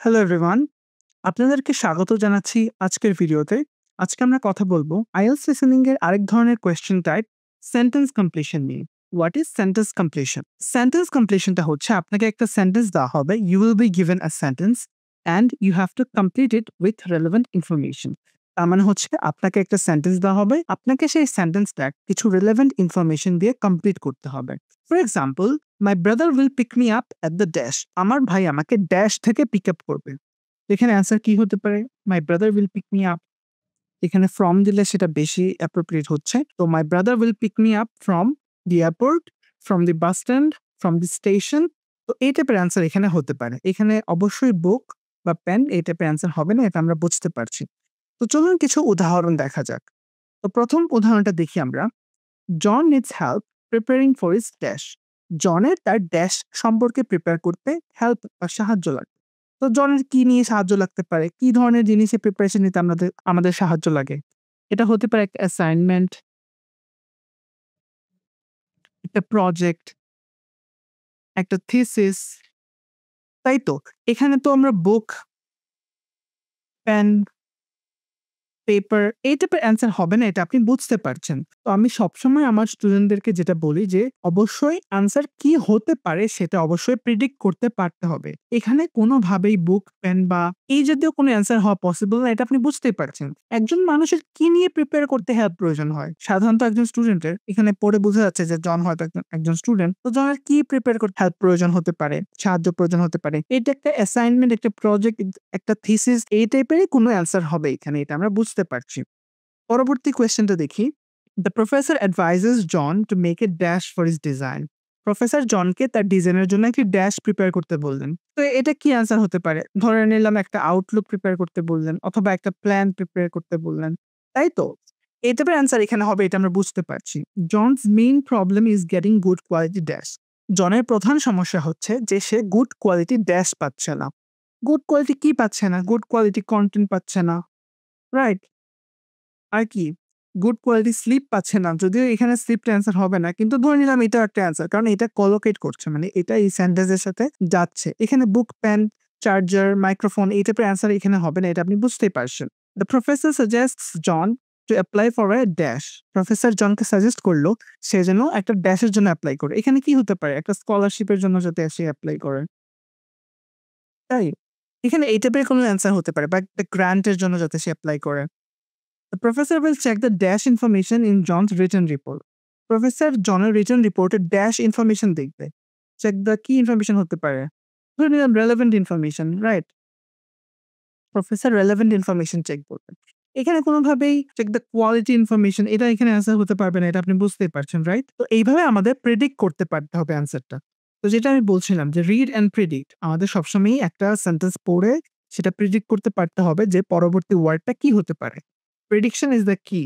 Hello everyone, আপনাদেরকে স্বাগত জানাচ্ছি আজকের ভিডিওতে। আজকে আমরা কথা বলবো আইএলটিএস লিসেনিং এর আরেক ধরনের কোয়েশ্চেন টাইপ সেন্টেন্স কমপ্লিশন নিয়ে। What is sentence completion? Sentence কমপ্লিশনটা হচ্ছে আপনাকে একটা সেন্টেন্স দেওয়া হবে, you will be given a sentence and you have to complete it with relevant information. তার মানে হচ্ছে আপনাকে একটা সেন্টেন্স দেওয়া হবে, আপনাকে সেই সেন্টেন্সটা কিছু রিলেভেন্ট ইনফরমেশন দিয়ে কমপ্লিট করতে হবে। For example, my brother will pick me up at the dash. আমার ভাই আমাকে ড্যাশ থেকে পিক আপ করবে। এখানে অ্যান্সার কি হতে পারে? My brother will pick me up. এখানে ফ্রম দিলে সেটা বেশি অ্যাপ্রোপ্রিয়েট হচ্ছে। তো my brother will pick me up from the airport, from the bus stand, from the station. তো এই টাইপের অ্যান্সার এখানে হতে পারে। এখানে অবশ্যই বুক বা পেন এই টাইপের অ্যান্সার হবে না, এটা আমরা বুঝতে পারছি। তো চলুন কিছু উদাহরণ দেখা যাক। তো প্রথম উদাহরণটা দেখি আমরা। John needs help preparing for his dash. জনের তার ড্যাশ সম্পর্কে প্রিপেয়ার করতে হেল্প বা সাহায্য লাগে। তো জনের কি নিয়ে সাহায্য লাগতে পারে? কি ধরনের জিনিসে প্রিপারেশন নিতে আমাদের সাহায্য লাগে? এটা হতে পারে একটা অ্যাসাইনমেন্ট, একটা প্রজেক্ট, একটা থিসিস, তাই তো? এখানে তো আমরা বুক, পেন, পেপার এই টাইপের অ্যান্সার হবে না, এটা আপনি বুঝতে পারছেন। তো আমি সবসময় আমার স্টুডেন্টদেরকে যেটা বলি যে অবশ্যই অ্যান্সার কি হতে পারে সেটা অবশ্যই প্রেডিক্ট করতে পারতে হবে। এখানে কোনোভাবেই বুক, পেন বা এই জাতীয় কোনো অ্যান্সার হওয়া পসিবল না, এটা আপনি বুঝতেই পারছেন। একজন মানুষের কি নিয়ে প্রিপেয়ার করতে হেল্প প্রয়োজন হয়? সাধারণত একজন স্টুডেন্টের এখানে পড়ে বোঝা যাচ্ছে যে জন হয়তো একজন স্টুডেন্ট। তো জনের কি প্রিপেয়ার করতে হেল্প প্রয়োজন হতে পারে, সাহায্য প্রয়োজন হতে পারে? এটা একটা অ্যাসাইনমেন্ট, একটা প্রজেক্ট, একটা থিসিস এই টাইপেরই কোনো অ্যান্সার হবে এখানে, এটা আমরা বুঝতে পারছি। পরবর্তী কোয়েশ্চেনটা দেখি। The professor advises John to make a dash for his design. Professor জনকে তার ডিজাইনের জন্য একটি ড্যাশ প্রিপেয়ার করতে বললেন। তো এটা কি অ্যান্সার হতে পারে? ধরে নিলাম একটা আউটলুক প্রিপেয়ার করতে বললেন অথবা একটা প্ল্যান প্রিপেয়ার করতে বললেন। তাই তো? এই টাইপের অ্যান্সার এখানে হবে, এটা আমরা বুঝতে পারছি। John's main problem is getting good quality dash. জনের প্রধান সমস্যা হচ্ছে যে সে গুড কোয়ালিটি ড্যাশ পাচ্ছে না। গুড কোয়ালিটি কি পাচ্ছে না? গুড কোয়ালিটি কনটেন্ট পাচ্ছে না। রাইট? আর কি? গুড কোয়ালিটি স্লিপ পাচ্ছে না। যদিও এখানে স্লিপটা অ্যান্সার হবে না। কিন্তু ধরে নিলাম এটাও একটা অ্যান্সার। কারণ এটা কোলোকেট করছে। মানে এটা এই সেন্টেন্সের সাথে যাচ্ছে। এখানে বুক, পেন, চার্জার, মাইক্রোফোন এই টাইপের অ্যান্সার এখানে হবে না। এটা আপনি বুঝতেই পারছেন। The professor suggests John to apply for a dash. Professor জনকে সাজেস্ট করলো সে যেন একটা ড্যাশের জন্য এপ্লাই করে। এখানে কি হতে পারে? একটা স্কলারশিপের জন্য যাতে সে এপ্লাই করে। তাই? এখানে এই টাইপের কোনো অ্যান্সার হতে পারে বা একটা গ্র্যান্টের জন্য যাতে সে এপ্লাই করে। The professor will check the dash information in John's written report. Professor জনের রিটার্ন রিপোর্টে ড্যাশ ইনফরমেশন দেখবে। চেক দ্য কি ইনফরমেশন হতে পারে? ধরে নিলাম relevant information, right? Professor relevant information check করবে। এখানে কোনোভাবেই চেক দ্য কোয়ালিটি ইনফরমেশন এটা এখানে অ্যান্সার হতে পারবে না, এটা আপনি বুঝতেই পারছেন, রাইট? তো এইভাবে আমাদের প্রেডিক্ট করতে পারতে হবে অ্যান্সারটা। তো যেটা আমি বলছিলাম যে রিড অ্যান্ড প্রেডিক্ট আমাদের সবসময়ই একটা সেন্টেন্স পড়ে সেটা প্রেডিক্ট করতে পারতে হবে যে পরবর্তী ওয়ার্ডটা কি হতে পারে। প্রেডিকশন ইজ দ্য কি।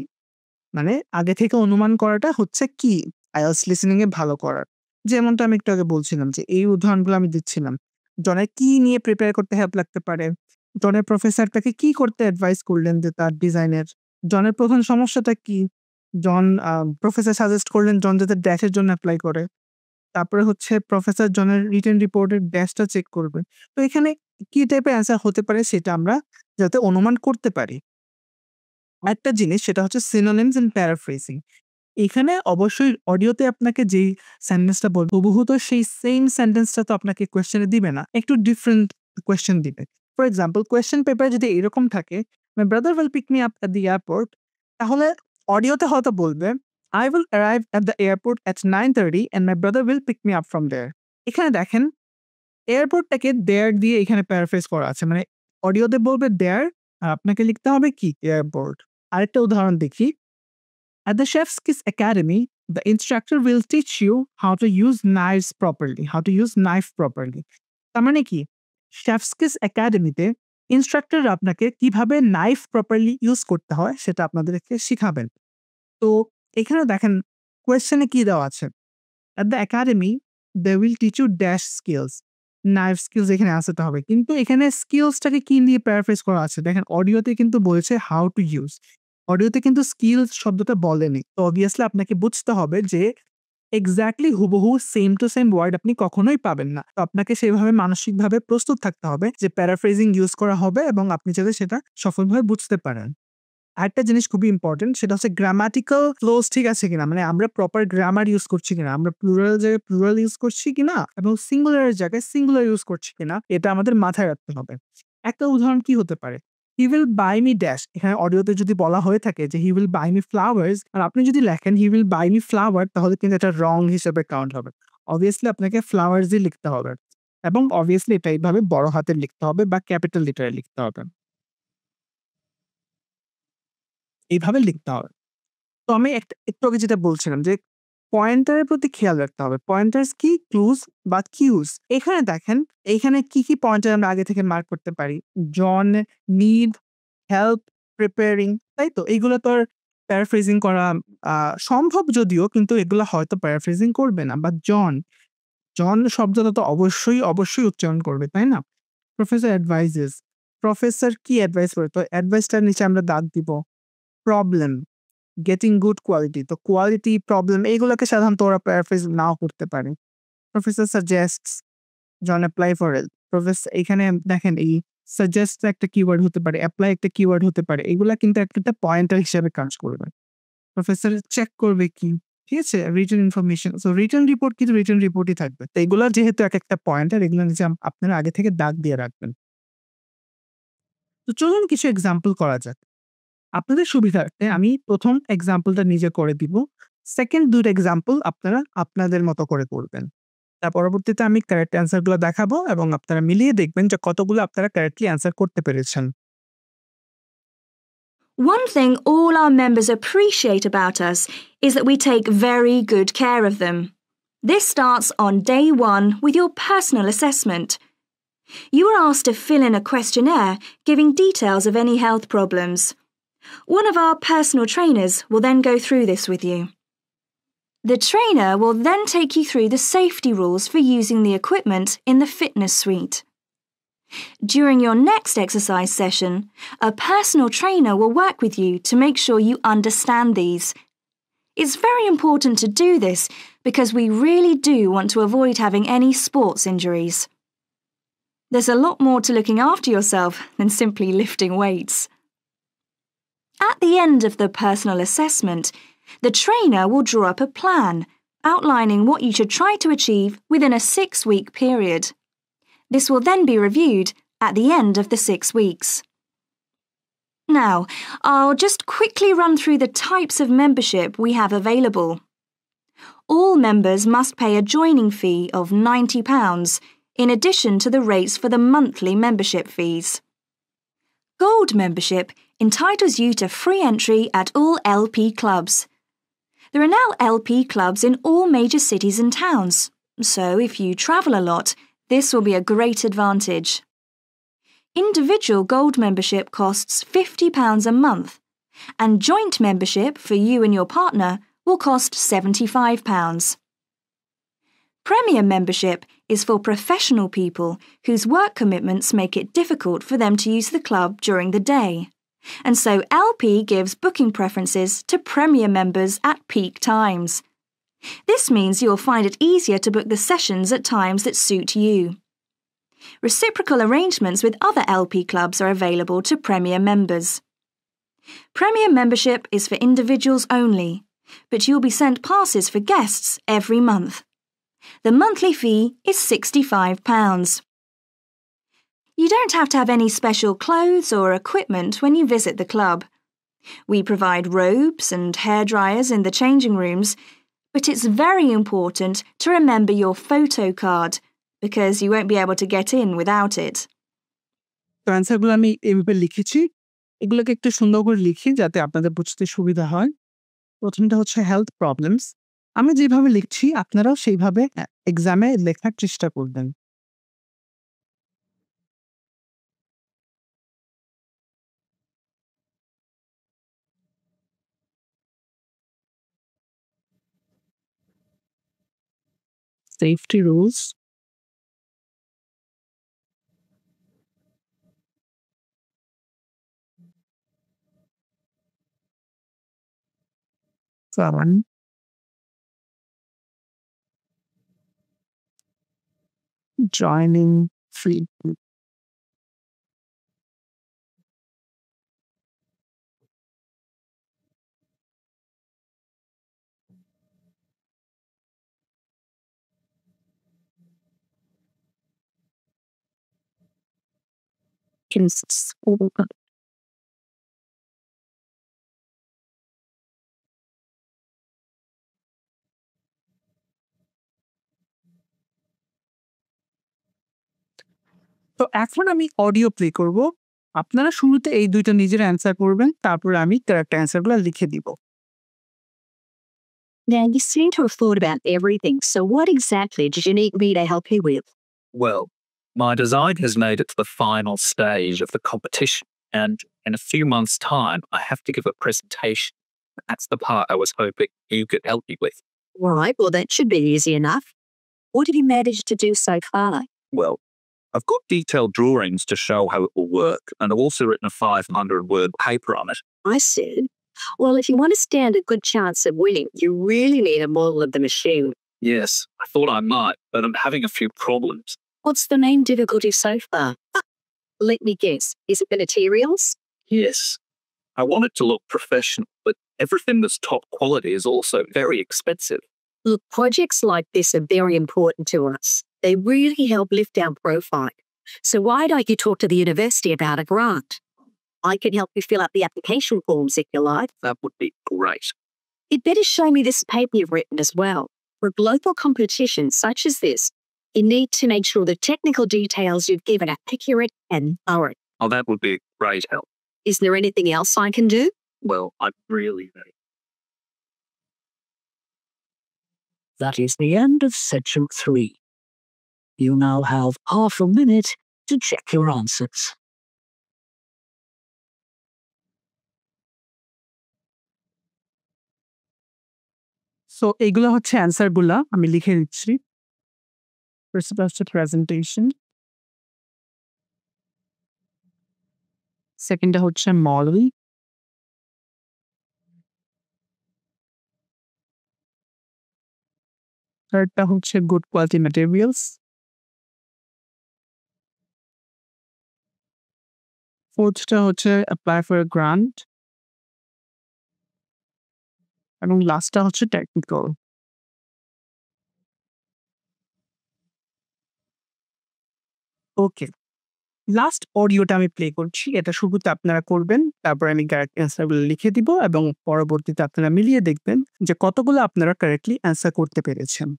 মানে আগে থেকে অনুমান করাটা হচ্ছে কি আইএলটিএস লিসেনিং এ ভালো করার। যেমনটা আমি একটু আগে বলছিলাম যে এই উদাহরণগুলো আমি দিচ্ছিলাম। জনের কি নিয়ে প্রিপেয়ার করতে হেল্প লাগতে পারে? জনের প্রফেসর তাকে কি করতে অ্যাডভাইস করলেন যে তার ডিজাইনের? জনের প্রধান সমস্যাটা কি? জন প্রফেসর সাজেস্ট করলেন জন যাতে ড্যাশের জন্য এপ্লাই করে। তারপরে হচ্ছে প্রফেসর জনের রিটেন রিপোর্টের ড্যাশটা চেক করবে। তো এখানে কি টাইপের অ্যান্সার হতে পারে সেটা আমরা যাতে অনুমান করতে পারি। আরেকটা জিনিস সেটা হচ্ছে সিনোনিমস এন্ড প্যারাফ্রেজিং। এখানে অবশ্যই অডিওতে আপনাকে যেই সেন্টেন্সটা বলবে হুবহু তো সেই সেম সেন্টেন্সটা তো আপনাকে কোয়েশ্চেনে দিবে না। একটু ডিফারেন্ট কোয়েশ্চেন দিবে। ফর এক্সাম্পল কোয়েশ্চেন পেপারে যদি এরকম থাকে, "my brother will pick me up at the airport", তাহলে অডিওতে হয়তো বলবে, "I will arrive at the airport at 9:30 and my brother will pick me up from there." এখানে দেখেন এয়ারপোর্টটাকে দেয়ার দিয়ে এখানে প্যারাফ্রেজ করা আছে। মানে অডিওতে বলবে দেয়ার আর আপনাকে লিখতে হবে কি? এয়ারপোর্ট। আরেকটা উদাহরণ দেখি। At the Chef's Kiss Academy, the instructor will teach you how to use knives properly, how to use knife properly. তার মানে কি? Chef's Kiss Academy-তে ইন্সট্রাক্টর আপনাকে কিভাবে নাইফ প্রপারলি ইউজ করতে হয় সেটা আপনাদেরকে শিখাবেন। তো এখানে দেখেন কোয়েশ্চেনে কি দেওয়া আছে? At the academy, they will teach you dash skills. Knife skills এখানে আনসারটা হবে। কিন্তু এখানে স্কিলসটাকে কি দিয়ে প্যারাফ্রেজ করা আছে? দেখেন অডিওতে কিন্তু বলেছে হাউ টু ইউজ। অডিওতে কিন্তু স্কিলস শব্দটা বলেনি। তো অবভিয়াসলি আপনাকে বুঝতে হবে যে এক্স্যাক্টলি হুবহু সেম টু সেম ওয়ার্ড আপনি কখনোই পাবেন না। তো আপনাকে সেভাবে মানসিকভাবে প্রস্তুত থাকতে হবে যে প্যারাফ্রেজিং ইউজ করা হবে এবং আপনি যাতে সেটা সফলভাবে বুঝতে পারেন। আরেকটা জিনিস খুবই ইম্পর্টেন্ট, সেটা হচ্ছে গ্রামাটিক্যাল ফ্লোজ ঠিক আছে কিনা, মানে আমরা প্রপার গ্রামার ইউজ করছি কিনা, আমরা প্লুরাল জায়গায় প্লুরাল ইউজ করছি কিনা এবং সিঙ্গুলারের জায়গায় সিঙ্গুলার ইউজ করছি কিনা, এটা আমাদের মাথায় রাখতে হবে। একটা উদাহরণ কি হতে পারে, he will buy me dash, এখানে অডিওতে যদি বলা হয়ে থাকে যে he will buy me flowers আর আপনি যদি লেখেন he will buy me flower, তাহলে কিন্তু এটা রং হিসেবে কাউন্ট হবে। অবভিয়াসলি আপনাকে ফ্লাওয়ার্সই লিখতে হবে এবং অবভিয়াসলি এটা এইভাবে বড় হাতের লিখতে হবে বা ক্যাপিটাল লেটারে লিখতে হবে, এইভাবে লিখতে হবে। তো আমি একটু আগে যেটা বলছিলাম যে পয়েন্টারের প্রতি খেয়াল রাখতে হবে। পয়েন্টার্স কি? ক্লুজ বা কিউজ। এখানে দেখেন, এইখানে কি পয়েন্টার আমরা আগে থেকে মার্ক করতে পারি? জন, নিড, হেল্প, প্রিপেয়ারিং, তাই তো? এইগুলো তো আর প্যারাফ্রেজিং করা সম্ভব যদিও, কিন্তু এগুলা হয়তো প্যারাফ্রেজিং করবে না। বা জন শব্দটা তো অবশ্যই উচ্চারণ করবে, তাই না? প্রফেসর অ্যাডভাইজেস, প্রফেসর কি অ্যাডভাইস করে? তো অ্যাডভাইসটার নিচে আমরা দাগ দিব প্রবলেম, গেটিং গুড কোয়ালিটি। তো কোয়ালিটি, প্রবলেম এগুলোকে সাধারণত ওরা প্যারাফ্রেজ নাও করতে পারে। Professor suggests, John apply for help. এখানে দেখেন এই সাজেস্ট একটা কিওয়ার্ড হতে পারে, অ্যাপ্লাই একটা কিওয়ার্ড হতে পারে। এগুলা কিন্তু একটা পয়েন্টার হিসেবে কাজ করবে। প্রফেসর চেক করবে কি? ঠিক আছে? Written information. So written report কিন্তু রিটেন রিপোর্টই থাকবে। তো এগুলা যেহেতু একেকটা পয়েন্টার, এগুলোর নিচে আপনারা আগে থেকে দাগ দিয়ে রাখবেন। তো চলুন কিছু এক্সাম্পল করা যাক। আপনাদের সুবিধার্থে আমি ১ম এক্সাম্পলটা নিজে করে দিব। সেকেন্ড ২ টা এক্সাম্পল আপনারা আপনাদের মতো করে করবেন। তার পরবর্তীতে আমি কারেক্ট অ্যান্সার গুলো দেখাবো এবং আপনারা মিলিয়ে দেখবেন যে কতগুলো আপনারা কারেক্টলি অ্যান্সার করতে পেরেছেন। One thing all our members appreciate about us is that we take very good care of them. This starts on day 1 with your personal assessment. You are asked to fill in a questionnaire giving details of any health problems. One of our personal trainers will then go through this with you. The trainer will then take you through the safety rules for using the equipment in the fitness suite. During your next exercise session, a personal trainer will work with you to make sure you understand these. It's very important to do this because we really do want to avoid having any sports injuries. There's a lot more to looking after yourself than simply lifting weights. At the end of the personal assessment, the trainer will draw up a plan outlining what you should try to achieve within a 6-week period. This will then be reviewed at the end of the 6 weeks. Now, I'll just quickly run through the types of membership we have available. All members must pay a joining fee of £90 in addition to the rates for the monthly membership fees. Gold membership entitles you to free entry at all LP clubs. There are now LP clubs in all major cities and towns, so if you travel a lot, this will be a great advantage. Individual gold membership costs £50 a month, and joint membership for you and your partner will cost £75. Premium membership is for professional people whose work commitments make it difficult for them to use the club during the day, and so LP gives booking preferences to Premier members at peak times. This means you'll find it easier to book the sessions at times that suit you. Reciprocal arrangements with other LP clubs are available to Premier members. Premier membership is for individuals only, but you'll be sent passes for guests every month. The monthly fee is £65. You don't have to have any special clothes or equipment when you visit the club. We provide robes and hair dryers in the changing rooms, but it's very important to remember your photo card because you won't be able to get in without it. তো অ্যান্সারগুলো আমি এভাবে লিখেছি। এগুলোকে একটু সুন্দর করে লিখি যাতে আপনাদের বুঝতে সুবিধা হয়। প্রথমটা হচ্ছে হেলথ প্রবলেমস। আমি যেভাবে লিখছি আপনারাও সেইভাবে এক্সামে লেখার চেষ্টা করবেন। Safety rules, joining free. তো এখন আমি অডিও প্লে করব। আপনারা শুরুতে এই দুইটা নিজের অ্যান্সার করবেন, তারপরে আমি কারেক্ট অ্যান্সারগুলো লিখে দিব। Now, you seem to have thought about everything, so what exactly did you need me to help you with? Well, my design has made it to the final stage of the competition, and in a few months' time, I have to give a presentation. That's the part I was hoping you could help me with. Right, well, that should be easy enough. What have you managed to do so far? Well, I've got detailed drawings to show how it will work, and I've also written a 500-word paper on it. I said, well, if you want to stand a good chance of winning, you really need a model of the machine. Yes, I thought I might, but I'm having a few problems. What's the main difficulty so far? Let me guess. Is it the materials? Yes, I want it to look professional, but everything that's top quality is also very expensive. Look, projects like this are very important to us. They really help lift our profile. So why don't you talk to the university about a grant? I can help you fill out the application forms if you like. That would be great. You'd better show me this paper you've written as well. For a global competition such as this, you need to make sure the technical details you've given are accurate and thorough. Oh, that would be great help. Is there anything else I can do? Well, I'm really ready. That is the end of section 3. You now have half a minute to check your answers. So এইগুলো হচ্ছে অ্যান্সারগুলা, আমি লিখে দিচ্ছি। First হচ্ছে presentation, সেকেন্ডটা হচ্ছে model, থার্ডটা হচ্ছে good quality materials, ফোর্থটা হচ্ছে apply for a grant, এবং লাস্টটা হচ্ছে টেকনিক্যাল। ওকে, লাস্ট অডিওটা আমি প্লে করছি, এটা শুরুতে আপনারা করবেন, তারপর আমি কারেক্ট অ্যান্সারগুলো লিখে দিব এবং পরবর্তীতে আপনারা মিলিয়ে দেখবেন যে কতগুলো আপনারা কারেক্টলি অ্যান্সার করতে পেরেছেন।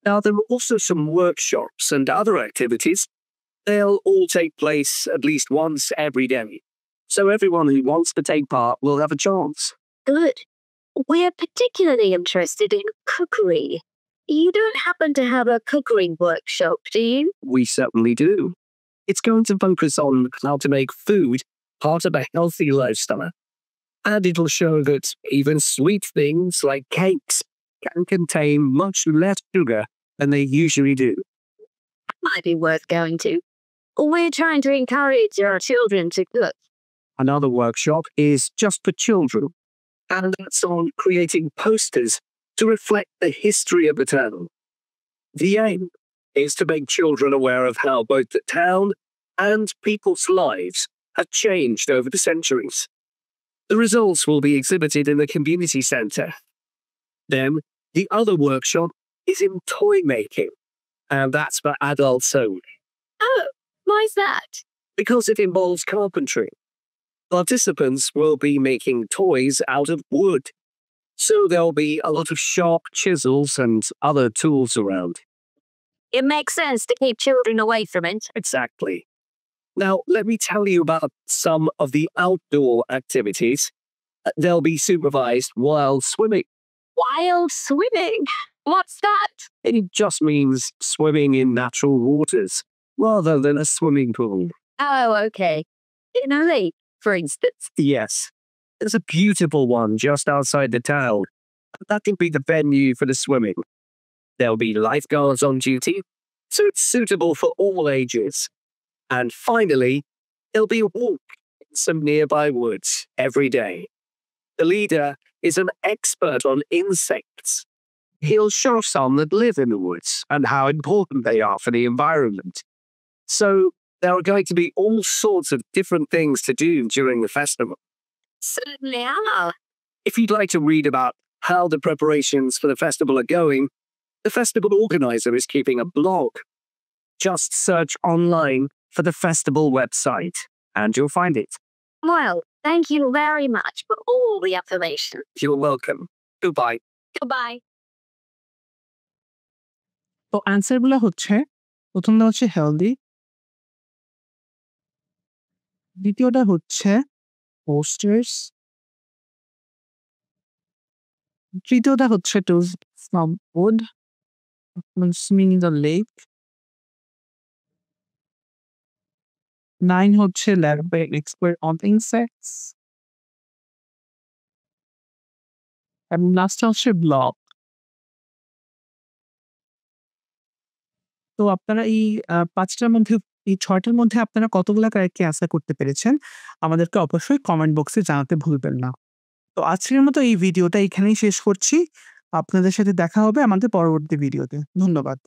Now, there are also some workshops and other activities. They'll all take place at least once every day. So everyone who wants to take part will have a chance. Good. We're particularly interested in cookery. You don't happen to have a cookery workshop, do you? We certainly do. It's going to focus on how to make food part of a healthy lifestyle. And it'll show that even sweet things like cakes can contain much less sugar than they usually do. Might be worth going to. We're trying to encourage our children to cook. Another workshop is just for children, and that's on creating posters to reflect the history of the town. The aim is to make children aware of how both the town and people's lives have changed over the centuries. The results will be exhibited in the community centre. Then, the other workshop is in toy making, and that's for adults only. Oh, why's that? Because it involves carpentry. Participants will be making toys out of wood, so there'll be a lot of sharp chisels and other tools around. It makes sense to keep children away from it. Exactly. Now, let me tell you about some of the outdoor activities. They'll be supervised while swimming. Wild swimming? What's that? It just means swimming in natural waters, rather than a swimming pool. Oh, okay. In a lake, for instance. Yes. There's a beautiful one just outside the town. That'll be the venue for the swimming. There'll be lifeguards on duty, so it's suitable for all ages. And finally, there'll be a walk some nearby woods every day. The leader is an expert on insects. He'll show some that live in the woods and how important they are for the environment. So there are going to be all sorts of different things to do during the festival. Certainly are. If you'd like to read about how the preparations for the festival are going, the festival organizer is keeping a blog. Just search online for the festival website and you'll find it. Well, thank you very much for all the information. You're welcome. Goodbye. Goodbye. তো অ্যান্সারগুলো হচ্ছে, প্রথমটা হচ্ছে healthy, দ্বিতীয়টা হচ্ছে posters, তৃতীয়টা হচ্ছে to from wood swimming in the lake, 9 হচ্ছে led by an expert on insects, এবং লাস্টটা হচ্ছে ব্লগ। তো আপনারা এই ৫টার মধ্যে, এই ৬টার মধ্যে আপনারা কতগুলা কারেক্টলি অ্যান্সার করতে পেরেছেন আমাদেরকে অবশ্যই কমেন্ট বক্সে জানাতে ভুলবেন না। তো আজকের মতো এই ভিডিওটা এখানেই শেষ করছি। আপনাদের সাথে দেখা হবে আমাদের পরবর্তী ভিডিওতে। ধন্যবাদ।